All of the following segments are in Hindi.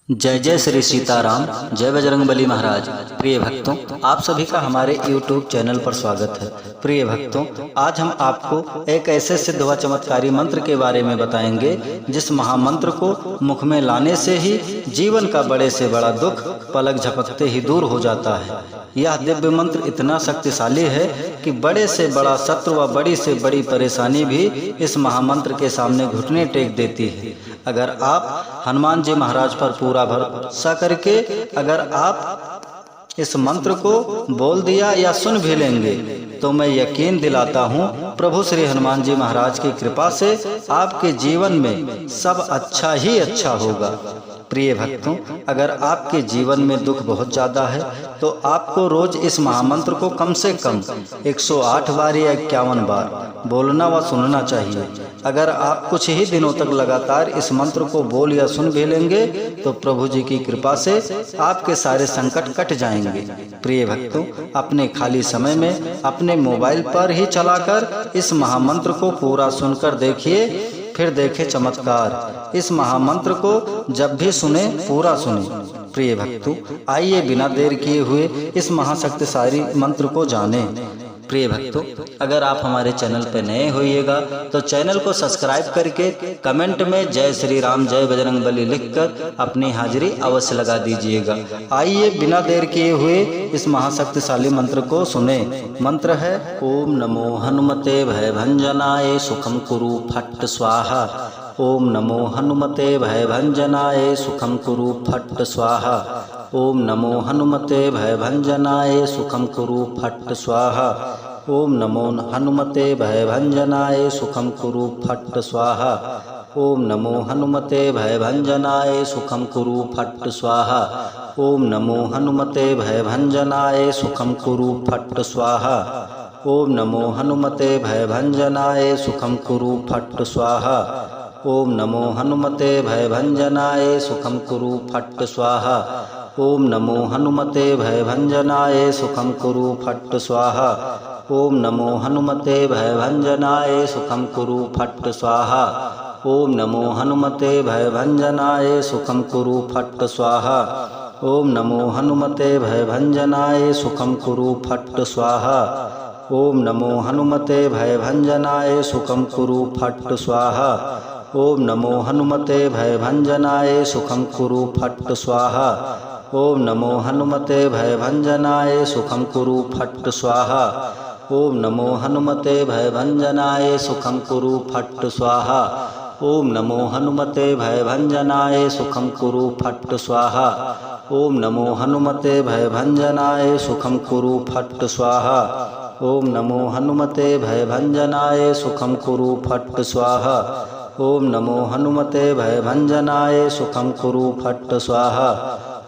जय जय श्री सीताराम, जय बजरंगबली महाराज। प्रिय भक्तों, आप सभी का हमारे YouTube चैनल पर स्वागत है। प्रिय भक्तों, आज हम आपको एक ऐसे सिद्ध व चमत्कारी मंत्र के बारे में बताएंगे जिस महामंत्र को मुख में लाने से ही जीवन का बड़े से बड़ा दुख पलक झपकते ही दूर हो जाता है। यह दिव्य मंत्र इतना शक्तिशाली है कि बड़े से बड़ा शत्रु व बड़ी से बड़ी परेशानी भी इस महामंत्र के सामने घुटने टेक देती है। अगर आप हनुमान जी महाराज पर पूरा भरोसा करके अगर आप इस मंत्र को बोल दिया या सुन भी लेंगे तो मैं यकीन दिलाता हूँ प्रभु श्री हनुमान जी महाराज की कृपा से आपके जीवन में सब अच्छा ही अच्छा होगा। प्रिय भक्तों, अगर आपके जीवन में दुख बहुत ज़्यादा है तो आपको रोज इस महामंत्र को कम से कम 108 बार या 51 बार बोलना व सुनना चाहिए। अगर आप कुछ ही दिनों तक लगातार इस मंत्र को बोल या सुन भी लेंगे तो प्रभु जी की कृपा से आपके सारे संकट कट जाएंगे। प्रिय भक्तों, अपने खाली समय में अपने मोबाइल पर ही चलाकर इस महामंत्र को पूरा सुनकर देखिए, फिर देखें चमत्कार। इस महामंत्र को जब भी सुने पूरा सुने। प्रिय भक्तों, आइए बिना देर किए हुए इस महाशक्तिशाली मंत्र को जानें। प्रिय भक्तों, अगर आप हमारे चैनल पर नए होइएगा तो चैनल को सब्सक्राइब करके कमेंट में जय श्री राम जय बजरंगबली लिखकर अपनी हाजिरी अवश्य लगा दीजिएगा। आइए बिना देर किए हुए इस महाशक्तिशाली मंत्र को सुने। मंत्र है ओम नमो हनुमते भयभंजनाय सुखम कुरु फट्ट स्वाहा। ओम नमो हनुमते भयभंजनाय सुखम कुरु फट्ट स्वाहा। ओम नमो हनुमते भयभंजनाय सुखम कुरु फट्ट स्वाहा। ओम नमो हनुमते भयभंजनाय सुखम कुरु फट्ट स्वाहा। ओम नमो हनुमते भयभंजनाय सुखम कुरु फट्ट स्वाहा। ओम नमो हनुमते भयभंजनाय सुखम कुरु फट्ट स्वाहा। ओम नमो हनुमते भयभंजनाय सुखम कुरु फट्ट स्वाहा। ओम नमो हनुमते भयभंजनाय सुखम कुरु फट्ट स्वाहा। ओम नमो हनुमते भयभंजनाय सुखम कुरु फट्ट स्वाहा। ओम नमो हनुमते भयभंजनाय सुखम कुरु फट्ट स्वाहा। ओम नमो हनुमते भयभंजनाय सुखम कुरु फट्ट स्वाहा। ओम नमो हनुमते भयभंजनाय सुखम कुरु फट्ट स्वाहा। ओम नमो हनुमते भयभंजनाय सुखम कुरु फट्ट स्वाहा। ओम नमो हनुमते भयभंजनाय सुखम कुरु फट्ट स्वाहा। ओम नमो हनुमते भयभंजनाय सुखम कुरु फट्ट स्वाहा। ओम नमो हनुमते भयभंजनाय सुखम कुरु फट्ट स्वाहा। ओम नमो हनुमते भयभंजनाय सुखम कुरु फट्ट स्वाहा। ओम नमो हनुमते भयभंजनाय सुखम कुरु फट्ट स्वाहा। ओम नमो हनुमते भयभंजनाय सुखम कुरु फट्ट स्वाहा। ओम नमो हनुमते भयभंजनाय सुखम कुरु फट्ट स्वाहा। ओम नमो हनुमते भयभंजनाय सुखम कुरु फट्ट स्वाहा।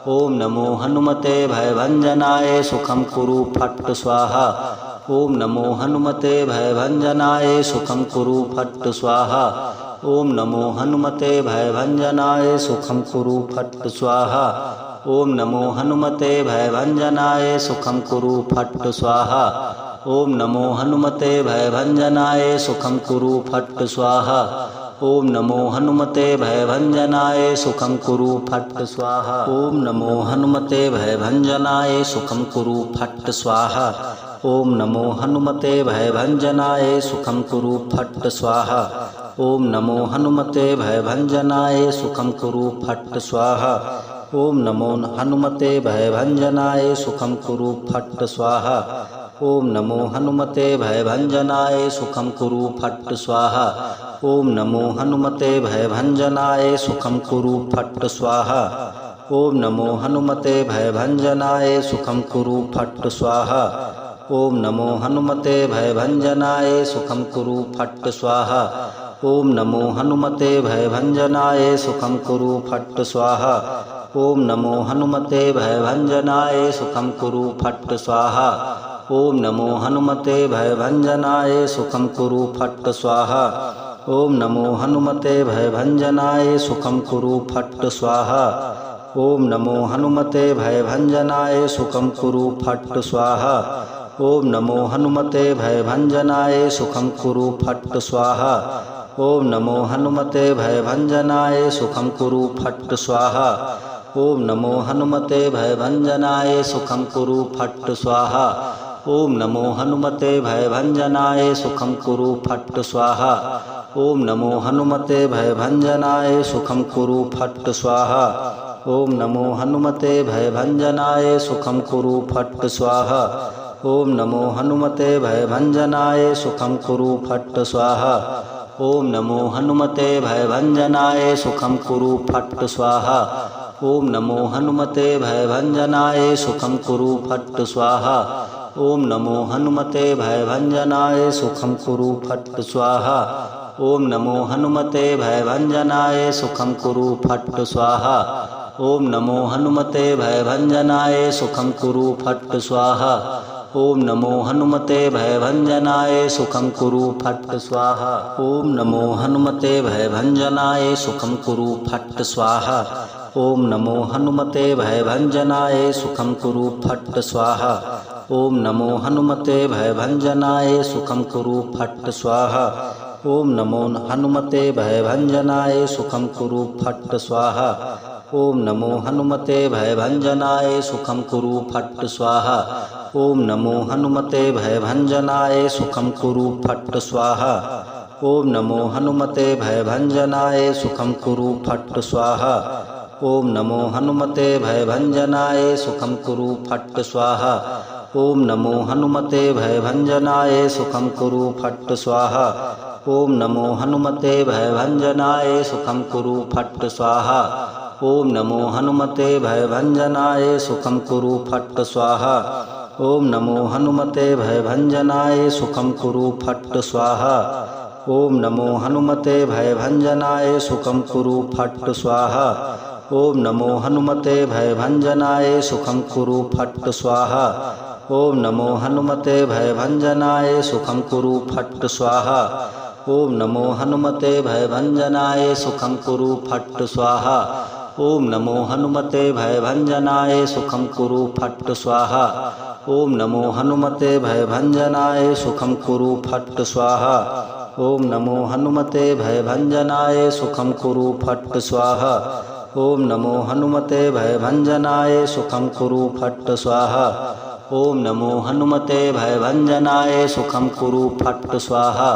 ओम नमो हनुमते भयभंजनाय सुखम कुरु फट्ट स्वाहा। ओम नमो हनुमते भयभंजनाय सुखम कुरु फट्ट स्वाहा। ओम नमो हनुमते भयभंजनाय सुखम कुरु फट्ट स्वाहा। ओम नमो हनुमते भयभंजनाय सुखम कुरु फट्ट स्वाहा। ओम नमो हनुमते भयभंजनाय सुखम कुरु फट्ट स्वाहा। ओम नमो हनुमते भयभंजनाय सुखम कुरु फट्ट स्वाहा। ओम नमो हनुमते भयभंजनाय सुखम कुरु फट्ट स्वाहा। ओम नमो हनुमते भयभंजनाय सुखम कुरु फट्ट स्वाहा। ओम नमो हनुमते भयभंजनाय सुखम कुरु फट्ट स्वाहा। ओम नमो हनुमते भयभंजनाय सुखम कुरु फट्ट स्वाहा। ओम नमो हनुमते भयभंजनाय सुखम कुरु फट्ट स्वाहा। ओम नमो हनुमते भयभंजनाय सुखम कुरु फट्ट स्वाहा। ओम नमो हनुमते भयभंजनाय सुखम कुरु फट्ट स्वाहा। ओम नमो हनुमते भयभंजनाय सुखम कुरु फट्ट स्वाहा। ओम नमो हनुमते भयभंजनाय सुखम कुरु फट्ट स्वाहा। ओम नमो हनुमते भयभंजनाय सुखम कुरु फट्ट स्वाहा। ओम नमो हनुमते भयभंजनाय सुखम कुरु फट्ट स्वाहा। ओम नमो हनुमते भयभंजनाय सुखम कुरु फट्ट स्वाहा। ओम नमो हनुमते भयभंजनाय सुखम कुरु फट्ट स्वाहा। ओम नमो हनुमते भयभंजनाय सुखं कुरु फट् स्वाहा। ओम नमो हनुमते भयभंजनाय सुखं कुरु फट् स्वाहा। ओम नमो हनुमते भयभंजनाय सुखं कुरु फट् स्वाहा। ओम नमो हनुमते भयभंजनाय सुखं कुरु फट् स्वाहा। ओम नमो हनुमते भयभंजनाय सुखं कुरु फट् स्वाहा। ओम नमो हनुमते भयभंजनाय सुखं कुरु फट् स्वाहा। ओम नमो हनुमते भयभंजनाय सुखं कुरु फट् स्वाहा। ओम नमो हनुमते भयभंजनाय सुखं कुरु फट् स्वाहा। ओम नमो हनुमते भयभंजनाय सुखं कुरु फट् स्वाहा। ओम नमो हनुमते भयभंजनाय सुखं कुरु फट् स्वाहा। ओम नमो हनुमते भयभंजनाय सुखं कुरु फट् स्वाहा। ओम नमो हनुमते भयभंजनाय सुखं कुरु फट् स्वाहा। ओम नमो हनुमते भयभंजनाय सुखं कुरु फट् स्वाहा। ओम नमो हनुमते भयभंजनाय सुखं कुरु फट् स्वाहा। ओम नमो हनुमते भयभंजनाय सुखं कुरु फट् स्वाहा। ओम नमो हनुमते भयभंजनाय सुखं कुरु फट् स्वाहा। ओम नमो हनुमते भयभंजनाय सुखं कुरु फट् स्वाहा। ओम नमो हनुमते भयभंजनाय सुखं कुरु फट् स्वाहा। ओम नमो हनुमते भयभंजनाय सुखं कुरु फट् स्वाहा। ओम नमो हनुमते भयभंजनाय सुखं कुरु फट् स्वाहा। ओम नमो हनुमते भयभंजनाय सुखं कुरु फट् स्वाहा। ओम नमो हनुमते भयभंजनाय सुखं कुरु फट् स्वाहा। ओम नमो हनुमते भयभंजनाय सुखं कुरु फट् स्वाहा। ओम नमो हनुमते भयभंजनाय सुखं कुरु फट् स्वाहा। ओम नमो हनुमते भयभंजनाय सुखं कुरु फट् स्वाहा। ओम नमो हनुमते भयभंजनाय सुखं कुरु फट् स्वाहा। ओम नमो हनुमते भयभंजनाय सुखं कुरु फट् स्वाहा। ओम नमो हनुमते भयभंजनाय सुखं कुरु फट् स्वाहा। ओम नमो हनुमते भयभंजनाय सुखं कुरु फट् स्वाहा। ओम नमो हनुमते भयभंजनाय सुखं कुरु फट् स्वाहा। ओम नमो हनुमते भयभंजनाय सुखं कुरु फट् स्वाहा। ओम नमो हनुमते भयभंजनाय सुखं कुरु फट् स्वाहा। ओम नमो हनुमते भयभंजनाय सुखं कुरु फट् स्वाहा।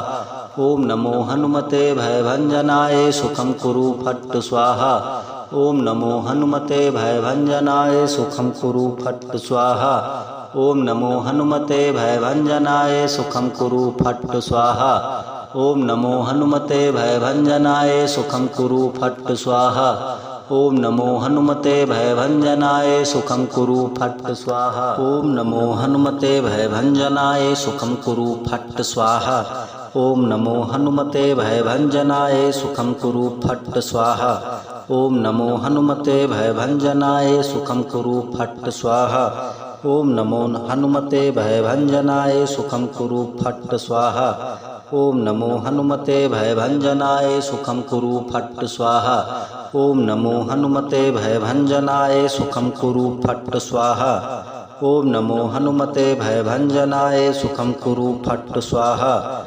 ओम नमो हनुमते भयभंजनाय सुखं कुरु फट् स्वाहा। ओम नमो हनुमते भयभंजनाय सुखं कुरु फट् स्वाहा। ओम नमो हनुमते भयभंजनाय सुखं कुरु फट् स्वाहा। ओम नमो हनुमते भयभंजनाय सुखं कुरु फट् स्वाहा। ओम नमो हनुमते भयभंजनाय सुखं कुरु फट् स्वाहा। ओम नमो हनुमते भयभंजनाय सुखं कुरु फट् स्वाहा। ओम नमो हनुमते भयभंजनाय सुखं कुरु फट् स्वाहा। ओम नमो हनुमते भयभंजनाय सुखं कुरु फट् स्वाहा। ओम नमो हनुमते भयभंजनाय सुखं कुरु फट् स्वाहा। ओम नमो हनुमते भयभंजनाय सुखं कुरु फट् स्वाहा। ओम नमो हनुमते भयभंजनाय सुखं कुरु फट् स्वाहा। ओम नमो हनुमते भयभंजनाय सुखं कुरु फट् स्वाहा।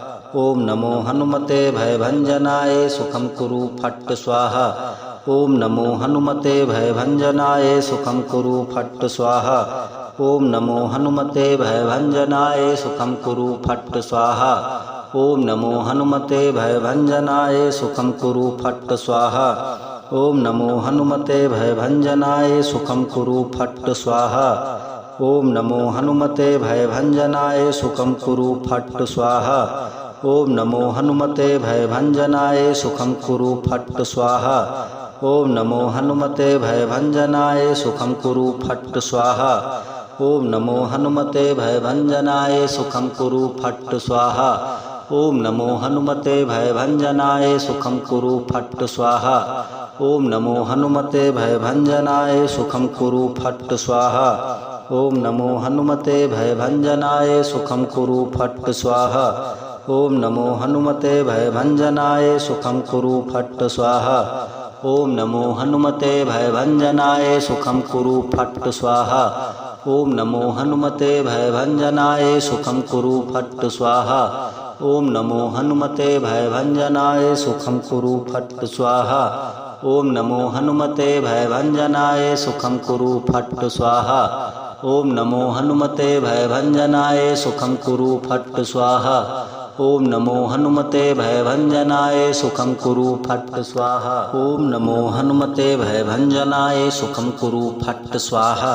ओम नमो हनुमते भयभंजनाय सुखं कुरु फट् स्वाहा। ओम नमो हनुमते भयभंजनाय सुखं कुरु फट् स्वाहा। ओम नमो हनुमते भयभंजनाय सुखं कुरु फट् स्वाहा। ओम नमो हनुमते भयभंजनाय सुखं कुरु फट् स्वाहा। ओम नमो हनुमते भयभंजनाय सुखं कुरु फट् स्वाहा। ओम नमो हनुमते भयभंजनाय सुखं कुरु फट् स्वाहा। ओम नमो हनुमते भयभंजनाय सुखं कुरु फट् स्वाहा। ओम नमो हनुमते भयभंजनाय सुखं कुरु फट् स्वाहा। ओम नमो हनुमते भयभंजनाय सुखं कुरु फट् स्वाहा। ओम नमो हनुमते भयभंजनाय सुखं कुरु फट् स्वाहा। ओम नमो हनुमते भयभंजनाय सुखं कुरु फट् स्वाहा। ओम नमो हनुमते भयभंजनाय सुखं कुरु फट् स्वाहा। ओम नमो हनुमते भयभंजनाय सुखं कुरु फट् स्वाहा। ओम नमो हनुमते भयभंजनाय सुखं कुरु फट् स्वाहा। ओम नमो हनुमते भयभंजनाय सुखं कुरु फट् स्वाहा। ओम नमो हनुमते भयभंजनाय सुखं कुरु फट् स्वाहा। ओम नमो हनुमते भयभंजनाय सुखं कुरु फट् स्वाहा। ओम नमो हनुमते भयभंजनाय सुखं कुरु फट् स्वाहा। ओम नमो हनुमते भयभंजनाय सुखं कुरु फट् स्वाहा। ओम नमो हनुमते भयभंजनाय सुखं कुरु फट् स्वाहा।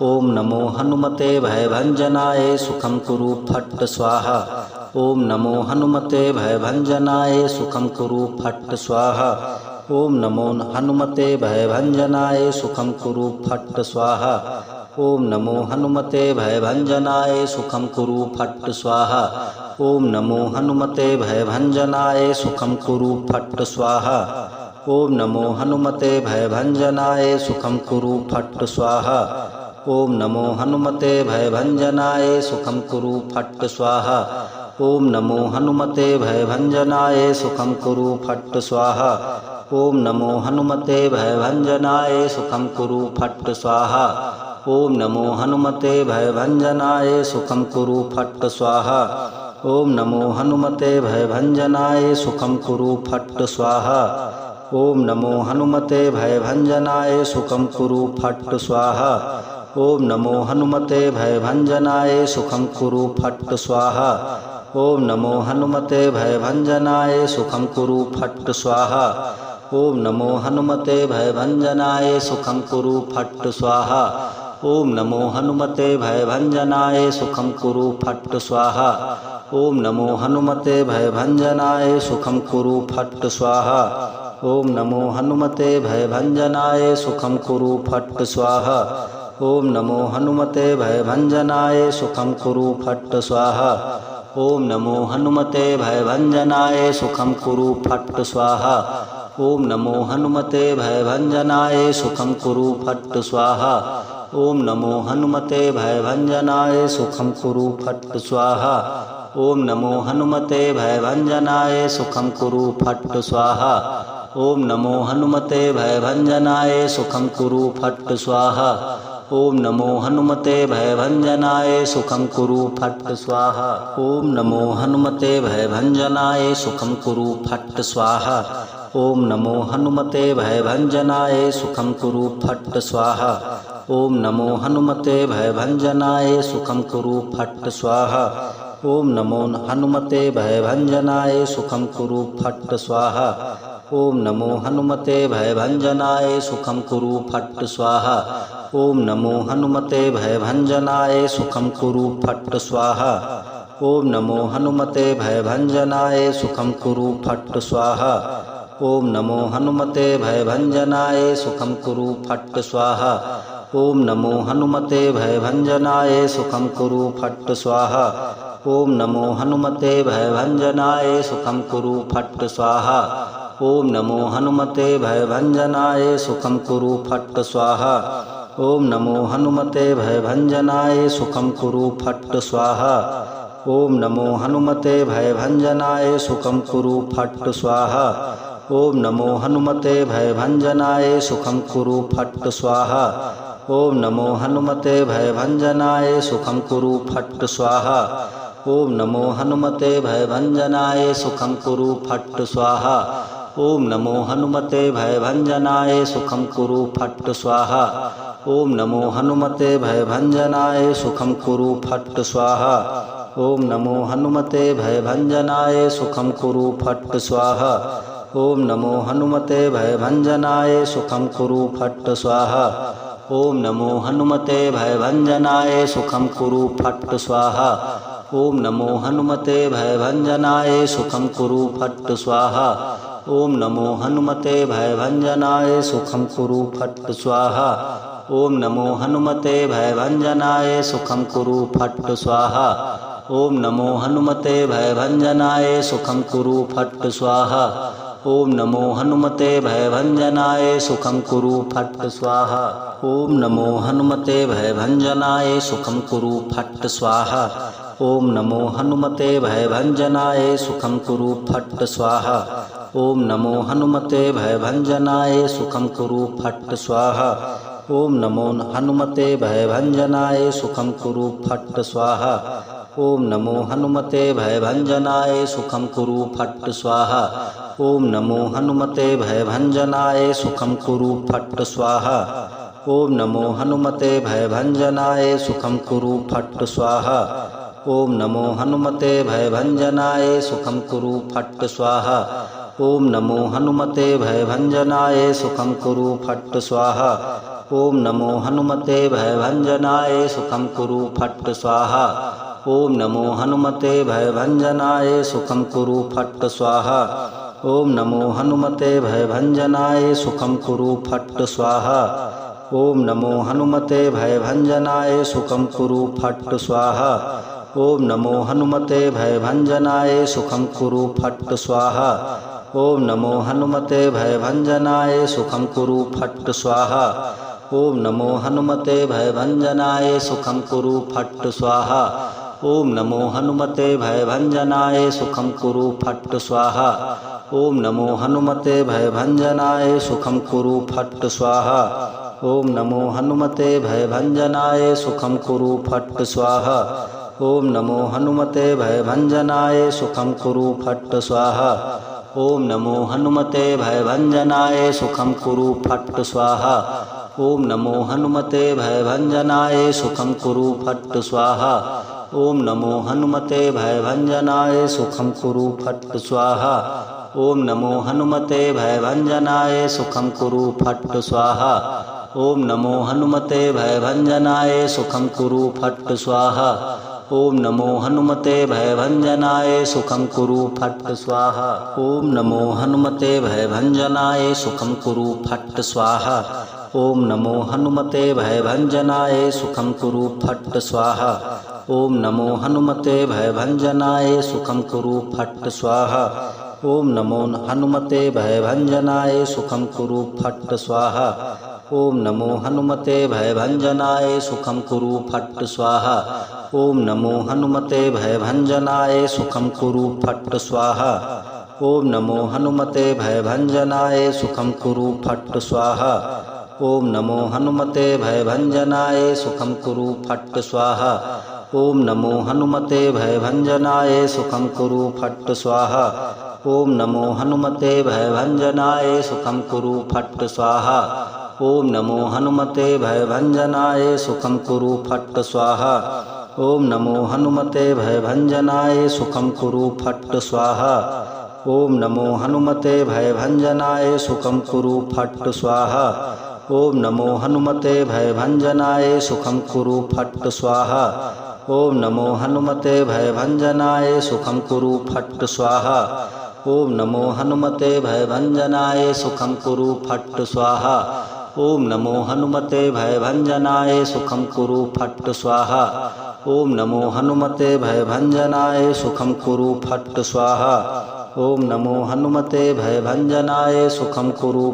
ओम नमो हनुमते भयभंजनाय सुखं कुरु फट् स्वाहा। ओम नमो हनुमते भयभंजनाय सुखं कुरु फट् स्वाहा। ओम नमो हनुमते भयभंजनाय सुखं कुरु फट् स्वाहा। ओम नमो हनुमते भयभंजनाय सुखं कुरु फट् स्वाहा। ओम नमो हनुमते भयभंजनाय सुखं कुरु फट् स्वाहा। ओम नमो हनुमते भयभंजनाय सुखं कुरु फट् स्वाहा। ओम नमो हनुमते भयभंजनाय सुखं कुरु फट् स्वाहा। ओम नमो हनुमते भयभंजनाय सुखं कुरु फट् स्वाहा। ओम नमो हनुमते भयभंजनाय सुखं कुरु फट् स्वाहा। ओम नमो हनुमते भयभंजनाय सुखं कुरु फट् स्वाहा। ओम नमो हनुमते भयभंजनाय सुखं कुरु फट् स्वाहा। ओम नमो हनुमते भयभंजनाय सुखं कुरु फट् स्वाहा। ओम नमो हनुमते भयभंजनाय सुखं कुरु फट् स्वाहा। ओम नमो हनुमते भयभंजनाय सुखं कुरु फट् स्वाहा। ओम नमो हनुमते भयभंजनाय सुखं कुरु फट् स्वाहा। ओम नमो हनुमते भयभंजनाय सुखं कुरु फट् स्वाहा। ओम नमो हनुमते भयभंजनाय सुखं कुरु फट् स्वाहा। ओम नमो हनुमते भयभंजनाय सुखं कुरु फट् स्वाहा। ओम नमो हनुमते भयभंजनाय सुखं कुरु फट् स्वाहा। ओम नमो हनुमते भयभंजनाय सुखं कुरु फट् स्वाहा। ओम नमो हनुमते भयभंजनाय सुखं कुरु फट् स्वाहा। ओम नमो हनुमते भयभंजनाय सुखं कुरु फट् स्वाहा। ओम नमो हनुमते भयभंजनाय सुखं कुरु फट् स्वाहा। ओम नमो हनुमते भयभंजनाय सुखं कुरु फट् स्वाहा। ओम नमो हनुमते भयभंजनाय सुखं कुरु फट् स्वाहा। ओम नमो हनुमते भयभंजनाय सुखं कुरु फट् स्वाहा। ओम नमो हनुमते भयभंजनाय सुखं कुरु फट् स्वाहा। ओम नमो हनुमते भयभंजनाय सुखं कुरु फट् स्वाहा। ओम नमो हनुमते भयभंजनाय सुखं कुरु फट् स्वाहा। ओम नमो हनुमते भयभंजनाय सुखं कुरु फट् स्वाहा। ओम नमो हनुमते भयभंजनाय सुखं कुरु फट् स्वाहा। ओम नमो हनुमते भयभंजनाय सुखं कुरु फट् स्वाहा। ओम नमो हनुमते भयभंजनाय सुखं कुरु फट् स्वाहा। ओम नमो हनुमते भयभंजनाय सुखं कुरु फट् स्वाहा। ओम नमो हनुमते भयभंजनाय सुखं कुरु फट् स्वाहा। ओम नमो हनुमते भयभंजनाय सुखं कुरु फट् स्वाहा। ओम नमो हनुमते भयभंजनाय सुखं कुरु फट् स्वाहा। ओम नमो हनुमते भयभंजनाय सुखं कुरु फट् स्वाहा। ओम नमो हनुमते भयभंजनाय सुखं कुरु फट् स्वाहा। ओम नमो हनुमते भयभंजनाय सुखं कुरु फट् स्वाहा। ओम नमो हनुमते भयभंजनाय सुखं कुरु फट् स्वाहा। ओम नमो हनुमते भयभंजनाय सुखं कुरु फट् स्वाहा। ओम नमो हनुमते भयभंजनाय सुखं कुरु फट् स्वाहा। ओम नमो हनुमते भयभंजनाय सुखं कुरु फट् स्वाहा। ओम नमो हनुमते भयभंजनाय सुखं कुरु फट् स्वाहा। ओम नमो हनुमते भयभंजनाय सुखं कुरु फट् स्वाहा। ओम नमो हनुमते भयभंजनाय सुखं कुरु फट् स्वाहा। ओम नमो हनुमते भयभंजनाय सुखं कुरु फट् स्वाहा। ओम नमो हनुमते भयभंजनाय सुखं कुरु फट् स्वाहा। ओम नमो हनुमते भयभंजनाय सुखं कुरु फट् स्वाहा। ओम नमो हनुमते भयभंजनाय सुखं कुरु फट् स्वाहा। ओम नमो हनुमते भयभंजनाय सुखं कुरु फट् स्वाहा। ओम नमो हनुमते भयभंजनाय सुखं कुरु फट् स्वाहा। ओम नमो हनुमते भयभंजनाय सुखम कुरु फट् स्वाहा। ओम नमो हनुमते भयभंजनाय सुखम कुरु फट् स्वाहा। ओम नमो हनुमते भयभंजनाय सुखम कुरु फट् स्वाहा। ओम नमो हनुमते भयभंजनाय सुखम कुरु फट् स्वाहा। ओम नमो हनुमते भयभंजनाय सुखम कुरु फट् स्वाहा। ओम नमो हनुमते भयभंजनाय सुखम कुरु फट् स्वाहा। ओम नमो हनुमते भयभंजनाय सुखम कुरु फट् स्वाहा। ओम नमो हनुमते भयभंजनाय सुखम कुरु फट् स्वाहा। ओम नमो हनुमते भयभंजनाय सुखम कुरु फट् स्वाहा। ओम नमो हनुमते भयभंजनाय सुखम कुरु फट् स्वाहा। ओम नमो हनुमते भयभंजनाय सुखम कुरु फट् स्वाहा। ओम नमो हनुमते भयभंजनाय सुखम कुरु फट् स्वाहा। ओम नमो हनुमते भयभंजनाय सुखम कुरु फट् स्वाहा। ओम नमो हनुमते भयभंजनाय सुखम कुरु फट् स्वाहा। ओम नमो हनुमते भयभंजनाय सुखम कुरु फट् स्वाहा। ओम नमो हनुमते भयभंजनाय सुखम कुरु फट् स्वाहा। ओम नमो हनुमते भयभंजनाय सुखम कुरु फट् स्वाहा। ओम नमो हनुमते भयभंजनाय सुखम कुरु फट् स्वाहा। ओम नमो हनुमते भयभंजनाय सुखम कुरु फट् स्वाहा। ओम नमो हनुमते भयभंजनाय सुखम कुरु फट् स्वाहा। ओम नमो हनुमते भयभंजनाय सुखम कुरु फट् स्वाहा। ओम नमो हनुमते भयभंजनाय सुखम कुरु फट् स्वाहा। ओम नमो हनुमते भयभंजनाय सुखम कुरु फट् स्वाहा। ओम नमो हनुमते भयभंजनाय सुखम कुरु फट् स्वाहा। ओम नमो हनुमते भयभंजनाय सुखम कुरु फट् स्वाहा। ओम नमो हनुमते भयभंजनाय सुखम कुरु फट् स्वाहा। ओम नमो हनुमते भयभंजनाय सुखम कुरु फट् स्वाहा। ओम नमो हनुमते भयभंजनाय सुखम कुरु फट् स्वाहा। ओम नमो हनुमते भयभंजनाय सुखम कुरु फट् स्वाहा। ओम नमो हनुमते भयभंजनाय सुखम कुरु फट् स्वाहा। ओम नमो हनुमते भयभंजनाय सुखम कुरु फट् स्वाहा। ओम नमो हनुमते भयभंजनाय सुखम कुरु फट् स्वाहा। ओम नमो हनुमते भयभंजनाय सुखम कुरु फट् स्वाहा। ओम नमो हनुमते भयभंजनाय सुखम कुरु फट् स्वाहा। ओम नमो हनुमते भयभंजनाय सुखम कुरु फट् स्वाहा। ओम नमो हनुमते भयभंजनाय सुखम कुरु फट् स्वाहा। ओम नमो हनुमते भयभंजनाय सुखम कुरु फट् स्वाहा। ओम नमो हनुमते भयभंजनाय सुखम कुरु फट् स्वाहा। ओम नमो हनुमते भयभंजनाय सुखम कुरु फट् स्वाहा। ओम नमो हनुमते भयभंजनाय सुखम कुरु फट् स्वाहा। ओम नमो हनुमते भयभंजनाय सुखम कुरु फट् स्वाहा। ओम नमो हनुमते भयभंजनाय सुखम कुरु फट् स्वाहा। ओम नमो हनुमते भयभंजनाय सुखम कुरु फट् स्वाहा। ओम नमो हनुमते भयभंजनाय सुखम कुरु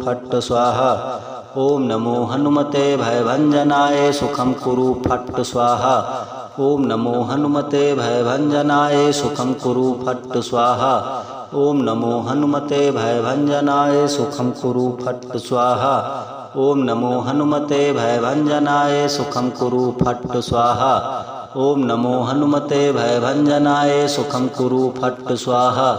फट् स्वाहा। ओम नमो हनुमते भयभंजनाय सुखम कुरु फट् स्वाहा। ओम नमो हनुमते भयभंजनाय सुखम कुरु फट् स्वाहा। ओम नमो हनुमते भयभंजनाय सुखम कुरु फट् स्वाहा। ओम नमो हनुमते भयभंजनाय सुखम कुरु फट् स्वाहा। ओम नमो हनुमते भयभंजनाय सुखम कुरु फट् स्वाहा।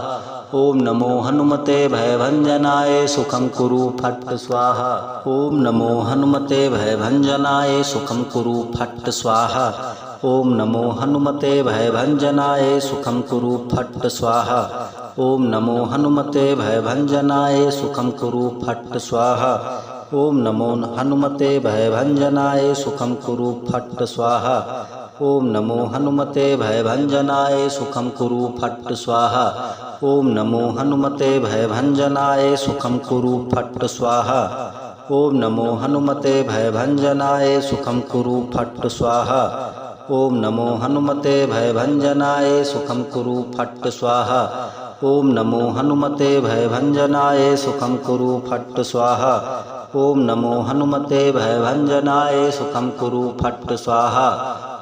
ओम नमो हनुमते भयभंजनाय सुखम कुरु फट् स्वाहा। ओम नमो हनुमते भयभंजनाय सुखम कुरु फट् स्वाहा। ओम नमो हनुमते भयभंजनाय सुखम कुरु फट् स्वाहा। ओम नमो हनुमते भयभंजनाय सुखम कुरु फट् स्वाहा। ओम नमो हनुमते भयभंजनाय सुखम कुरु फट् स्वाहा। ओम नमो हनुमते भयभंजनाय सुखम कुरु फट् स्वाहा। ओम नमो हनुमते भयभंजनाय सुखम कुरु फट् स्वाहा। ओम नमो हनुमते भयभंजनाय सुखम कुरु फट् स्वाहा। ओम नमो हनुमते भयभंजनाय सुखम कुरु फट् स्वाहा। ओम नमो हनुमते भयभंजनाय सुखम कुरु फट् स्वाहा। ओम नमो हनुमते भयभंजनाय सुखम कुरु फट् स्वाहा।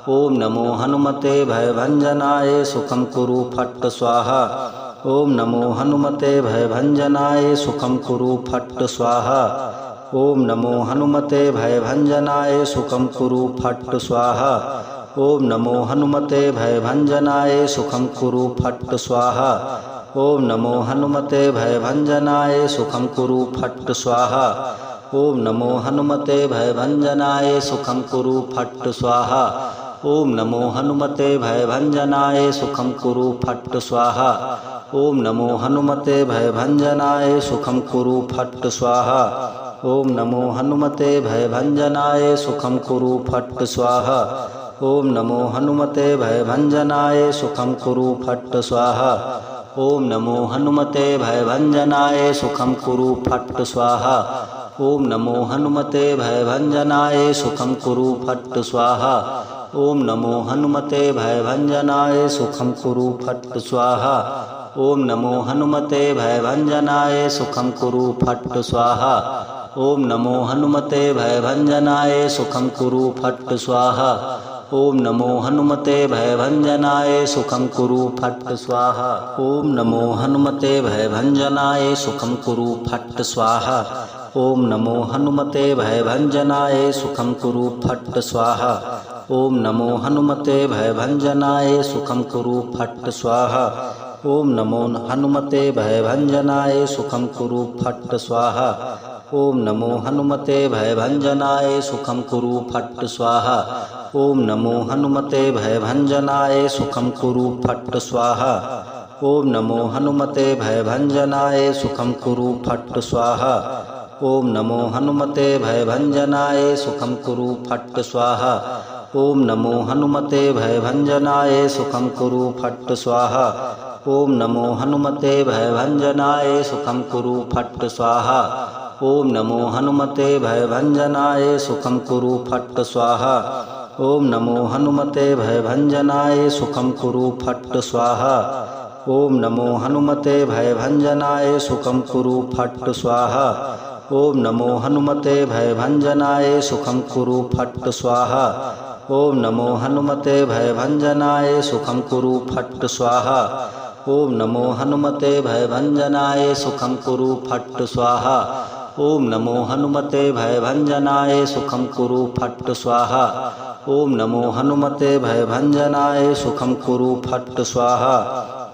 ओम नमो हनुमते भयभंजनाय सुखम कुरु फट् स्वाहा। ओम नमो हनुमते भयभंजनाय सुखम कुरु फट् स्वाहा। ओम नमो हनुमते भयभंजनाय सुखम कुरु फट् स्वाहा। ओम नमो हनुमते भयभंजनाय सुखम कुरु फट् स्वाहा। ओम नमो हनुमते भयभंजनाय सुखम कुरु फट् स्वाहा। ओम नमो हनुमते भयभंजनाय सुखम कुरु फट् स्वाहा। ओम नमो हनुमते भयभंजनाय सुखम कुरु फट् स्वाहा। ओम नमो हनुमते भयभंजनाय सुखम कुरु फट् स्वाहा। ओम नमो हनुमते भयभंजनाय सुखम कुरु फट् स्वाहा। ओम नमो हनुमते भयभंजनाय सुखम कुरु फट् स्वाहा। ओम नमो हनुमते भयभंजनाय सुखम कुरु फट् स्वाहा। ओम नमो हनुमते भयभंजनाय सुखम कुरु फट् स्वाहा। ओम नमो हनुमते भयभंजनाय सुखम कुरु फट् स्वाहा। ओम नमो हनुमते भयभंजनाय सुखम कुरु फट् स्वाहा। ओम नमो हनुमते भयभंजनाय सुखम कुरु फट् स्वाहा। ओम नमो हनुमते भयभंजनाय सुखम कुरु फट् स्वाहा। ओम नमो हनुमते भयभंजनाय सुखम कुरु फट् स्वाहा। ओम नमो हनुमते भयभंजनाय सुखम कुरु फट् स्वाहा। ओम नमो हनुमते भयभंजनाय सुखम कुरु फट् स्वाहा। ओम नमो हनुमते भयभंजनाय सुखम कुरु फट् स्वाहा। ओम नमो हनुमते भयभंजनाय सुखम कुरु फट् स्वाहा। ओम नमो हनुमते भयभंजनाय सुखम कुरु फट् स्वाहा। ओम नमो हनुमते भयभंजनाय सुखम कुरु फट् स्वाहा। ओम नमो हनुमते भयभंजनाय सुखम कुरु फट् स्वाहा। ओम नमो हनुमते भयभंजनाय सुखम कुरु फट् स्वाहा। ओम नमो हनुमते भयभंजनाय सुखम कुरु फट् स्वाहा। ओम नमो हनुमते भयभंजनाय सुखम कुरु फट् स्वाहा। ओम नमो हनुमते भयभंजनाय सुखम कुरु फट् स्वाहा। ओम नमो हनुमते भयभंजनाय सुखम कुरु फट् स्वाहा। ओम नमो हनुमते भयभंजनाय सुखम कुरु फट् स्वाहा। ओम नमो हनुमते भयभंजनाय सुखम कुरु फट् स्वाहा। ओम नमो हनुमते भयभंजनाय सुखम कुरु फट् स्वाहा। ओम नमो हनुमते भयभंजनाय सुखम कुरु फट् स्वाहा। ओम नमो हनुमते भयभंजनाय सुखम कुरु फट् स्वाहा। ओम नमो हनुमते भयभंजनाय सुखम कुरु फट् स्वाहा।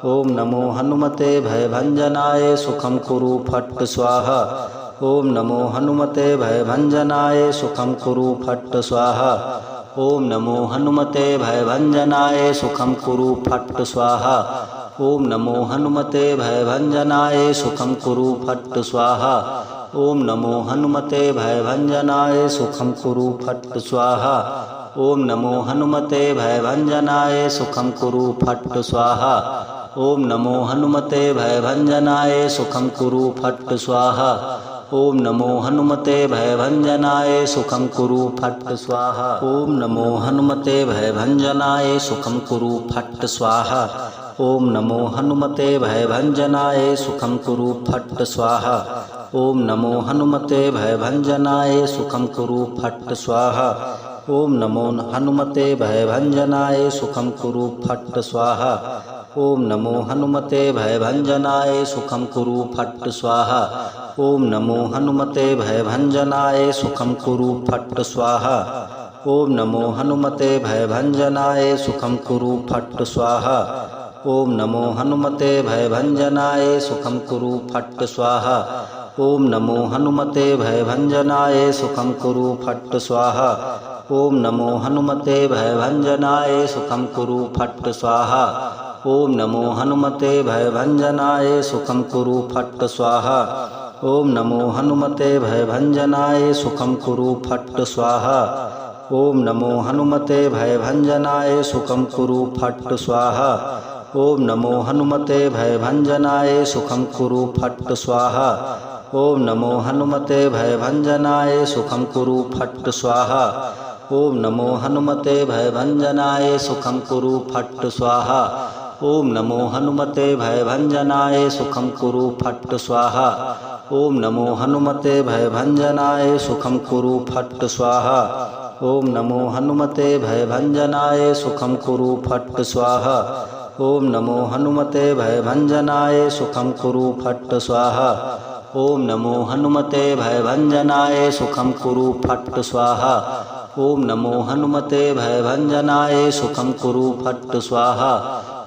ओम नमो हनुमते भयभंजनाय सुखम कुरु फट् स्वाहा। ओम नमो हनुमते भयभंजनाय सुखम कुरु फट् स्वाहा। ओम नमो हनुमते भयभंजनाय सुखम कुरु फट् स्वाहा। ओम नमो हनुमते भयभंजनाय सुखम कुरु फट् स्वाहा। ओम नमो हनुमते भयभंजनाय सुखम कुरु फट् स्वाहा। ओम नमो हनुमते भयभंजनाय सुखम कुरु फट् स्वाहा। ओम नमो हनुमते भयभंजनाय सुखम कुरु फट् स्वाहा। ओम नमो हनुमते भयभंजनाय सुखम कुरु फट् स्वाहा। ओम नमो हनुमते भयभंजनाय सुखम कुरु फट् स्वाहा। ओम नमो हनुमते भयभंजनाय सुखम कुरु फट् स्वाहा। ओम नमो हनुमते भयभंजनाय सुखम कुरु फट् स्वाहा। ओम नमो हनुमते भयभंजनाय सुखम कुरु फट् स्वाहा। ओम नमो हनुमते भयभंजनाय सुखम कुरु फट् स्वाहा। ओम नमो हनुमते भयभंजनाय सुखम कुरु फट् स्वाहा। ओम नमो हनुमते भयभंजनाय सुखम कुरु फट् स्वाहा। ओम नमो हनुमते भयभंजनाय सुखम कुरु फट् स्वाहा। ओम नमो हनुमते भयभंजनाय सुखम कुरु फट् स्वाहा। ओम नमो हनुमते भयभंजनाय सुखम कुरु फट् स्वाहा। ओम नमो हनुमते भयभंजनाय सुखम कुरु फट् स्वाहा। ओम नमो हनुमते भयभंजनाय सुखम कुरु फट् स्वाहा। ओम नमो हनुमते भयभंजनाय सुखम कुरु फट् स्वाहा। ओम नमो हनुमते भयभंजनाय सुखम कुरु फट् स्वाहा। ओम नमो हनुमते भयभंजनाय सुखम कुरु फट् स्वाहा। ओम नमो हनुमते भयभंजनाय सुखम कुरु फट् स्वाहा। ओम नमो हनुमते भयभंजनाय सुखम कुरु फट् स्वाहा। ओम नमो हनुमते भयभंजनाय सुखं कुरु फट् स्वाहा। ओम नमो हनुमते भयभंजनाय सुखं कुरु फट् स्वाहा। ओम नमो हनुमते भयभंजनाय सुखं कुरु फट् स्वाहा। ओम नमो हनुमते भयभंजनाय सुखं कुरु फट् स्वाहा।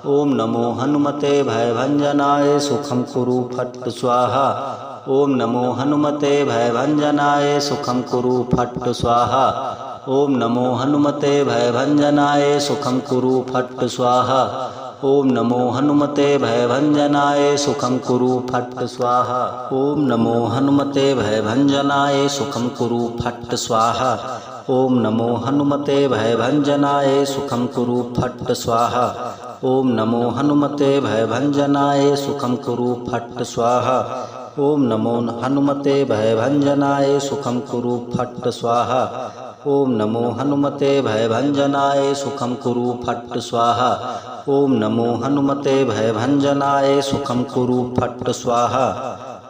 ओम नमो हनुमते भयभंजनाय सुखं कुरु फट् स्वाहा। ओम नमो हनुमते भयभंजनाय सुखं कुरु फट् स्वाहा। ओम नमो हनुमते भयभंजनाय सुखं कुरु फट् स्वाहा। ओम नमो हनुमते भयभंजनाय सुखं कुरु फट् स्वाहा। ओम नमो हनुमते भयभंजनाय सुखं कुरु फट् स्वाहा। ओम नमो हनुमते भयभंजनाय सुखं कुरु फट् स्वाहा। ओम नमो हनुमते भयभंजनाय सुखं कुरु फट् स्वाहा। ओम नमो हनुमते भयभंजनाय सुखं कुरु फट् स्वाहा। ओम नमो हनुमते भयभंजनाय सुखं कुरु फट् स्वाहा। ओम नमो हनुमते भयभंजनाय सुखं कुरु फट् स्वाहा।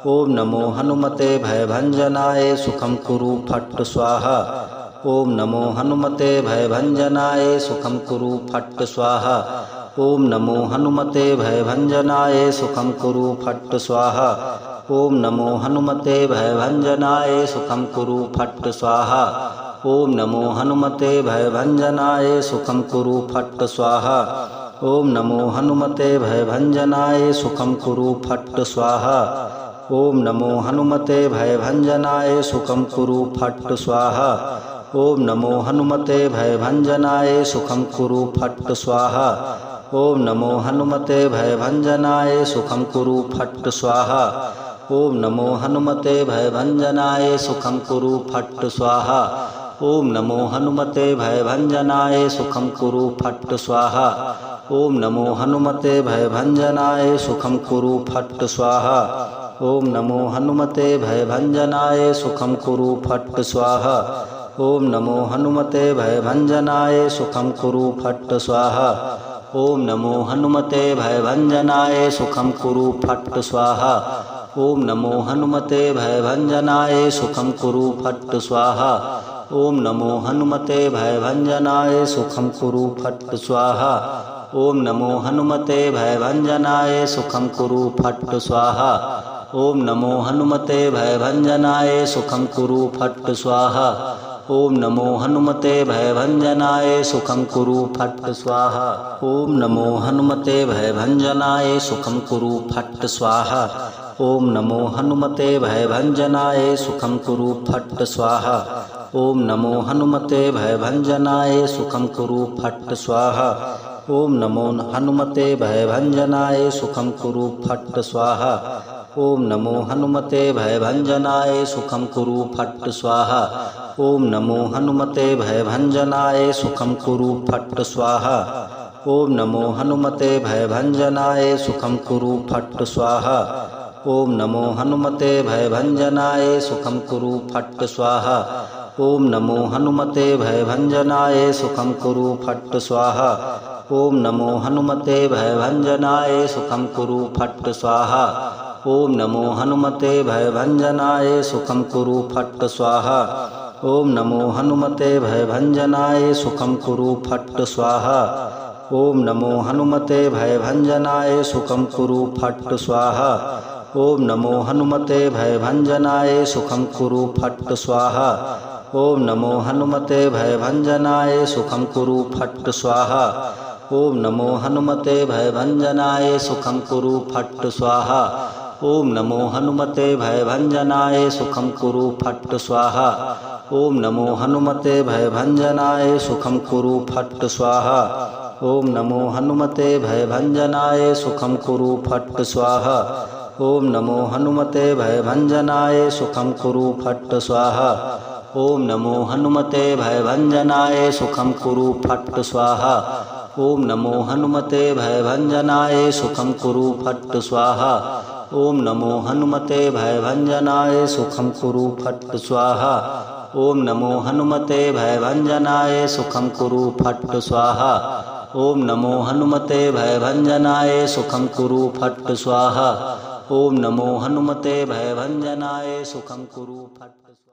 ओम नमो हनुमते भयभंजनाय सुखं कुरु फट् स्वाहा। ओम नमो हनुमते भयभंजनाय सुखं कुरु फट् स्वाहा। ओम नमो हनुमते भयभंजनाय सुखं कुरु फट् स्वाहा। ओम नमो हनुमते भयभंजनाय सुखं कुरु फट् स्वाहा। ओम नमो हनुमते भयभंजनाय सुखं कुरु फट् स्वाहा। ओम नमो हनुमते भयभंजनाय सुखं कुरु फट् स्वाहा। ओम नमो हनुमते भयभंजनाय सुखं कुरु फट् स्वाहा। ओम नमो हनुमते भयभंजनाय सुखं कुरु फट् स्वाहा। ओम नमो हनुमते भयभंजनाय सुखं कुरु फट् स्वाहा। ओम नमो हनुमते भयभंजनाय सुखं कुरु फट् स्वाहा। ओम नमो हनुमते भयभंजनाय सुखं कुरु फट् स्वाहा। ओम नमो हनुमते भयभंजनाय सुखं कुरु फट् स्वाहा। ओम नमो हनुमते भयभंजनाय सुखं कुरु फट् स्वाहा। ओम नमो हनुमते भयभंजनाय सुखं कुरु फट् स्वाहा। ओम नमो हनुमते भयभंजनाय सुखं कुरु फट् स्वाहा। ओम नमो हनुमते भयभंजनाय सुखं कुरु फट् स्वाहा। ओम नमो हनुमते भयभंजनाय सुखं कुरु फट् स्वाहा। ओम नमो हनुमते भयभंजनाय सुखं कुरु फट् स्वाहा। ओम नमो हनुमते भयभंजनाय सुखं कुरु फट् स्वाहा। ओम नमो हनुमते भयभंजनाय सुखं कुरु फट् स्वाहा। ओम नमो हनुमते भयभंजनाय सुखं कुरु फट् स्वाहा। ओम नमो हनुमते भयभंजनाय सुखं कुरु फट् स्वाहा। ओम नमो हनुमते भयभंजनाय सुखं कुरु फट् स्वाहा। ओम नमो हनुमते भयभंजनाय सुखं कुरु फट् स्वाहा। ओम नमो हनुमते भयभंजनाय सुखं कुरु फट् स्वाहा। ओम नमो हनुमते भयभंजनाय सुखं कुरु फट् स्वाहा। ओम नमो हनुमते भयभंजनाय सुखं कुरु फट् स्वाहा। ओम नमो हनुमते भयभंजनाय सुखं कुरु फट् स्वाहा। ओम नमो हनुमते भयभंजनाय सुखं कुरु फट् स्वाहा। ओम नमो हनुमते भयभंजनाय सुखं कुरु फट् स्वाहा। ओम नमो हनुमते भयभंजनाय सुखं कुरु फट् स्वाहा। ओम नमो हनुमते भयभंजनाय सुखं कुरु फट् स्वाहा। ओम नमो हनुमते भयभंजनाय सुखं कुरु फट् स्वाहा। ओम नमो हनुमते भयभंजनाय सुखं कुरु फट् स्वाहा। ओम नमो हनुमते भयभंजनाय सुखं कुरु फट् स्वाहा। ओम नमो हनुमते भयभंजनाय सुखं कुरु फट् स्वाहा। ओम नमो हनुमते भयभंजनाय सुखं कुरु फट् स्वाहा। ओम नमो हनुमते भयभंजनाय सुखं कुरु फट् स्वाहा। ओम नमो हनुमते भयभंजनाय सुखं कुरु फट् स्वाहा। ओम नमो हनुमते भयभंजनाय सुखं कुरु फट् स्वाहा। ओम नमो हनुमते भयभंजनाय सुखं कुरु फट् स्वाहा। ओम नमो हनुमते भयभंजनाय सुखं कुरु फट् स्वाहा। ओम नमो हनुमते भयभंजनाय सुखं कुरु फट् स्वाहा। ओम नमो हनुमते भयभंजनाय सुखं कुरु फट् स्वाहा। ओम नमो हनुमते भयभंजनाय सुखं कुरु फट् स्वाहा। ओम नमो हनुमते भयभंजनाय सुखं कुरु फट् स्वाहा।